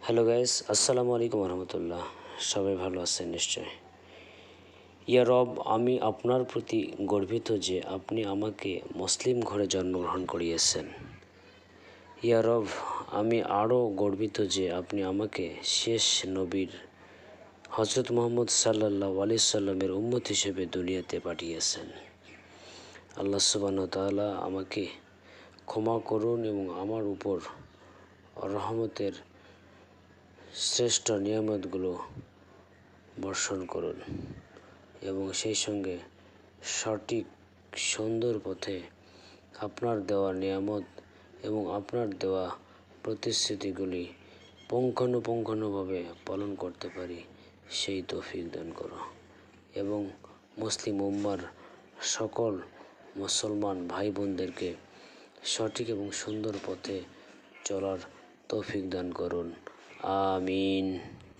Hello guys, আসসালামু আলাইকুম রহমতুল্লাহ। সবাই ভালো আছেন নিশ্চয়। ইয়া রব, আমি আপনার প্রতি গর্বিত যে আপনি আমাকে মুসলিম ঘরে জন্মগ্রহণ করিয়েছেন। ইয়া রব, আমি আরও গর্বিত যে আপনি আমাকে শেষ নবীর হজরত মুহাম্মদ সাল্লাল্লাহু আলাইহি সাল্লামের উম্মত হিসেবে দুনিয়াতে পাঠিয়েছেন। আল্লাহ সুবহানাহু ওয়া তাআলা আমাকে ক্ষমা করুন এবং আমার উপর রহমতের শ্রেষ্ঠ নিয়ামতগুলো বর্ষণ করুন এবং সেই সঙ্গে সঠিক সুন্দর পথে আপনার দেওয়া নিয়ামত এবং আপনার দেওয়া প্রতিশ্রুতিগুলি পুঙ্খানুপুঙ্খানুভাবে পালন করতে পারি সেই তৌফিক দান করো এবং মুসলিম উম্মার সকল মুসলমান ভাই বোনদেরকে সঠিক এবং সুন্দর পথে চলার তৌফিক দান করুন। আমিন।